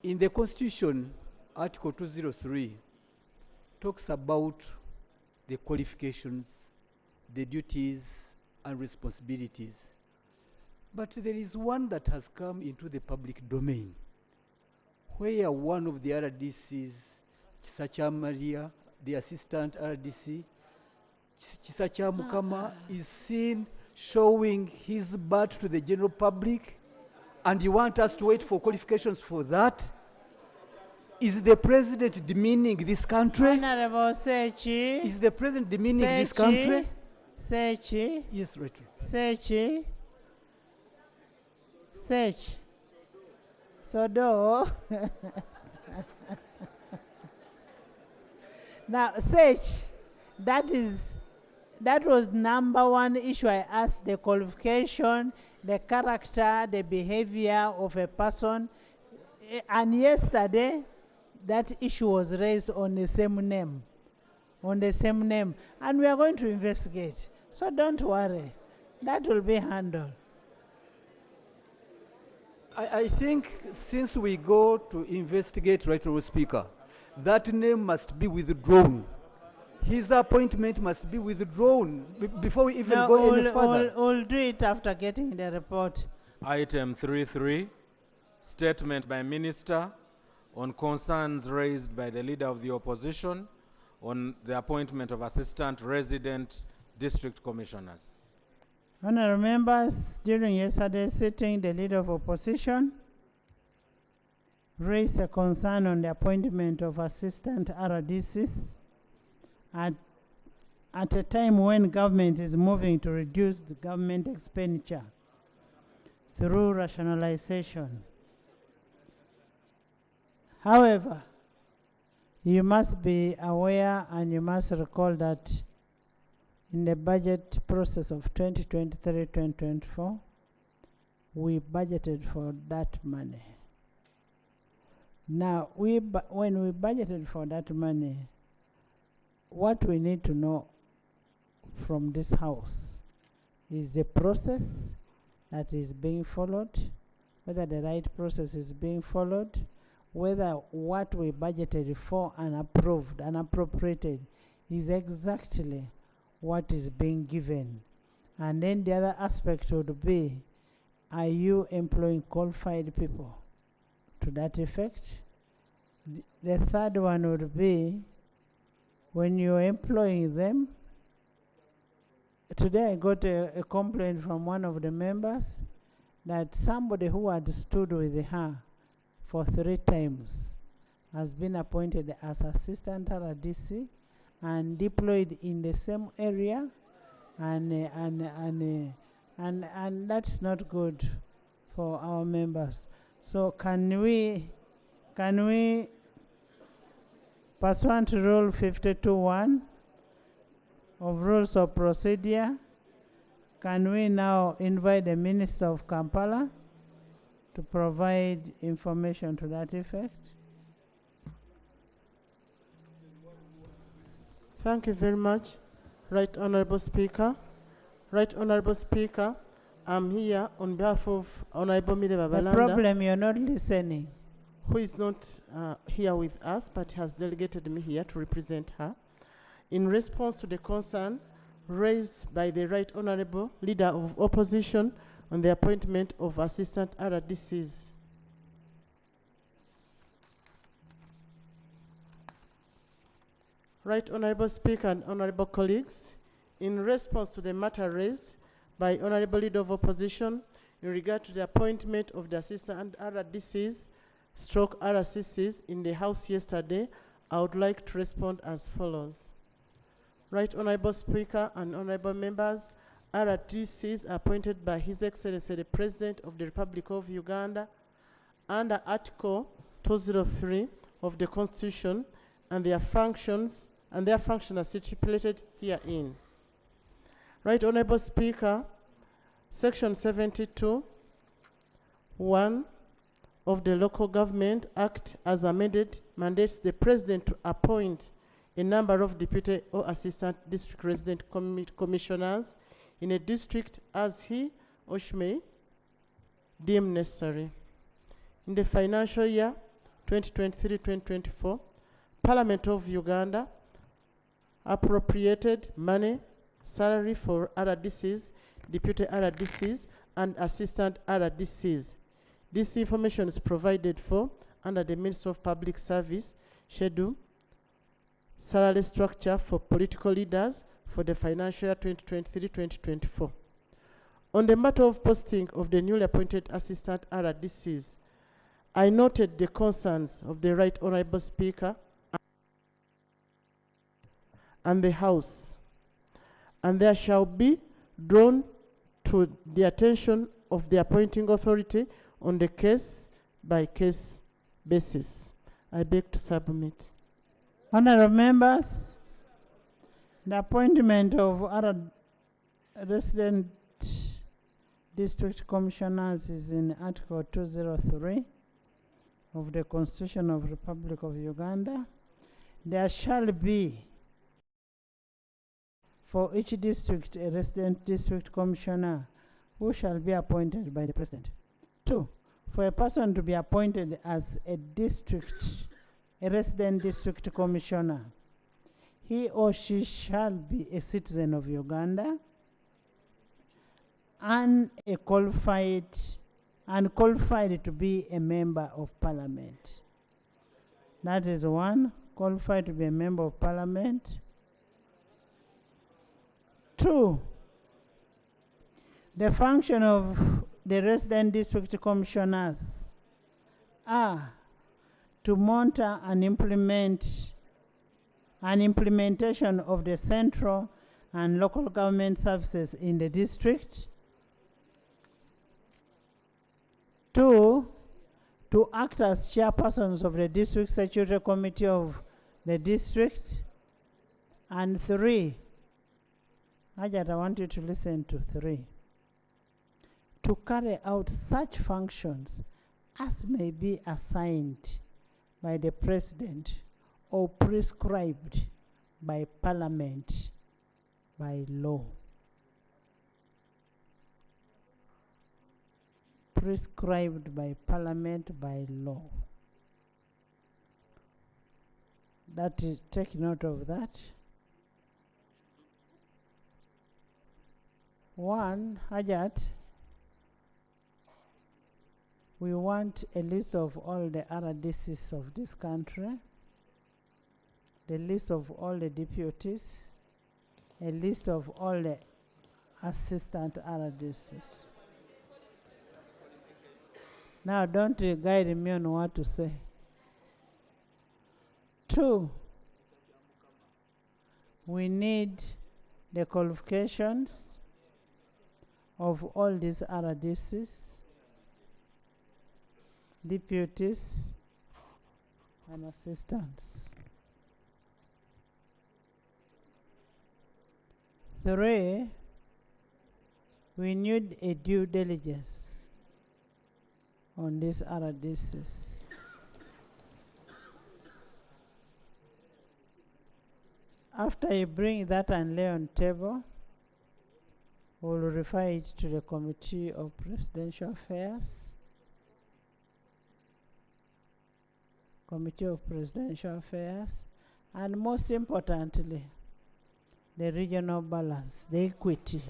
In the Constitution, Article 203 talks about the qualifications, the duties and responsibilities. But there is one that has come into the public domain, where one of the RDCs, Kisakyamukama, the Assistant RDC, Kisakyamukama, is seen showing his butt to the general public, and you want us to wait for qualifications for that? Is the president demeaning this country? Honorable Sechi. Is the president demeaning this country? Sechi. Yes, right. Sechi. Sech. Sodo. Now, Sech, that was number one issue I asked: the qualification, the character, the behavior of a person. And yesterday, that issue was raised on the same name. On the same name. And we are going to investigate. So don't worry. That will be handled. I think since we go to investigate, right, Honorable Speaker, that name must be withdrawn. His appointment must be withdrawn before we even go any further. We'll do it after getting the report. Item 3.3, statement by Minister on concerns raised by the Leader of the Opposition on the appointment of Assistant Resident District Commissioners. Honourable members, during yesterday's sitting, the Leader of Opposition raised a concern on the appointment of Assistant RDCs at a time when government is moving to reduce the government expenditure through rationalization. However, you must be aware and you must recall that in the budget process of 2023-2024, we budgeted for that money. Now, when we budgeted for that money, what we need to know from this house is the process that is being followed, whether the right process is being followed, whether what we budgeted for and approved and appropriated is exactly what is being given. And then the other aspect would be, are you employing qualified people to that effect? The third one would be, when you're employing them, today I got a complaint from one of the members that somebody who had stood with her for 3 times has been appointed as Assistant RDC and deployed in the same area, and that's not good for our members. So can we pursuant to Rule 52(1) of Rules of Procedure, can we now invite the Minister of Kampala to provide information to that effect? Thank you very much, Right Honourable Speaker. Right Honourable Speaker, I'm here on behalf of Honourable Mide Babalanda. The problem, you're not listening. Who is not here with us, but has delegated me here to represent her. In response to the concern raised by the Right Honourable Leader of Opposition on the appointment of Assistant RDCs. Right Honourable Speaker and Honourable colleagues, in response to the matter raised by Honourable Leader of Opposition in regard to the appointment of the Assistant RDCs / RCCs in the House yesterday, I would like to respond as follows. Right Honourable Speaker and Honourable members, RDCs are appointed by His Excellency the President of the Republic of Uganda under Article 203 of the Constitution, and their functions are stipulated herein. Right Honourable Speaker, Section 72(1) of the Local Government Act as amended mandates the President to appoint a number of deputy or assistant district resident commissioners in a district as he or she may deem necessary. In the financial year 2023-2024, Parliament of Uganda appropriated money, salary for RDCs, Deputy RDCs, and Assistant RDCs. This information is provided for under the Ministry of Public Service schedule, salary structure for political leaders for the financial year 2023-2024. On the matter of posting of the newly appointed Assistant RDCs, I noted the concerns of the Right Honourable Speaker and the House, and there shall be drawn to the attention of the appointing authority on the case-by-case basis. I beg to submit. Honourable members, the appointment of resident district commissioners is in Article 203 of the Constitution of the Republic of Uganda. There shall be for each district a resident district commissioner who shall be appointed by the President. 2, for a person to be appointed as a resident district commissioner, he or she shall be a citizen of Uganda and qualified to be a member of Parliament. That is 1, qualified to be a member of Parliament. 2, the function of the resident district commissioners are to monitor and implement an implementation of the central and local government services in the district. 2, to act as chairpersons of the district security committee of the district. And 3, Ajat, I want you to listen to 3. To carry out such functions as may be assigned by the President or prescribed by Parliament by law. Prescribed by Parliament by law. That is, take note of that. 1, Ajat, we want a list of all the RDCs of this country, the list of all the deputies, a list of all the assistant RDCs. Now don't guide me on what to say. 2, we need the qualifications of all these RDCs, deputies, and assistants. 3, we need a due diligence on these RDCs. After you bring that and lay on table, we'll refer it to the Committee of Presidential Affairs, and most importantly, the regional balance, the equity.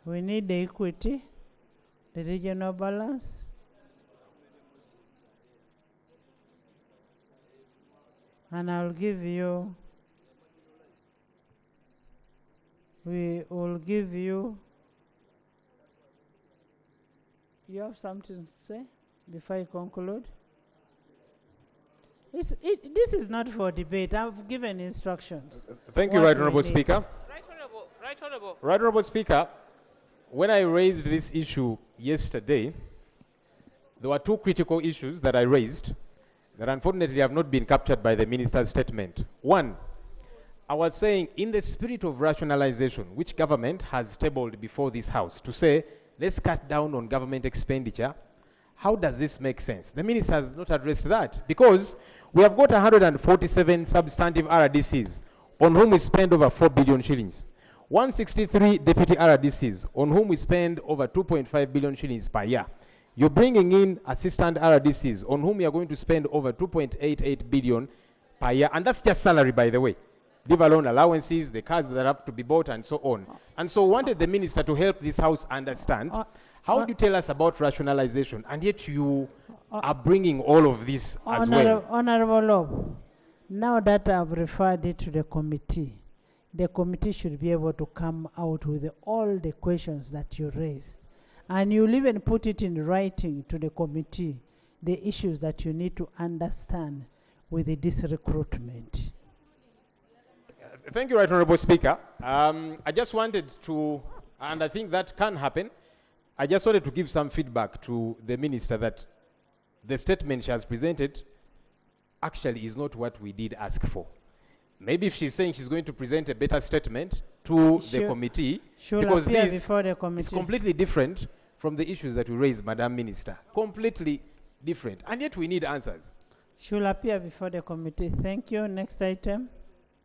We need the equity, the regional balance, and I'll give you, we will give you, you have something to say before I conclude? This is not for debate. I've given instructions. Thank you, Right Honourable Speaker. Right Honourable Speaker, when I raised this issue yesterday, there were 2 critical issues that I raised that unfortunately have not been captured by the Minister's statement. 1, I was saying, in the spirit of rationalization, which government has tabled before this House to say, let's cut down on government expenditure, how does this make sense? The Minister has not addressed that, because we have got 147 substantive RDCs on whom we spend over 4 billion shillings. 163 deputy RDCs on whom we spend over 2.5 billion shillings per year. You're bringing in assistant RDCs on whom we are going to spend over 2.88 billion per year. And that's just salary, by the way. Leave alone allowances, the cars that have to be bought, and so on. And so wanted the minister to help this house understand how do you tell us about rationalization, and yet you are bringing all of this as well. Honorable Lob, now that I've referred it to the committee should be able to come out with all the questions that you raised. And you'll even put it in writing to the committee, the issues that you need to understand with this recruitment. Thank you, Right Honourable Speaker. I just wanted to, and I think that can happen, I just wanted to give some feedback to the minister that the statement she has presented actually is not what we did ask for. Maybe if she's saying she's going to present a better statement to the committee, because this is completely different from the issues that we raised, Madam Minister. Completely different. And yet we need answers. She'll appear before the committee. Thank you. Next item.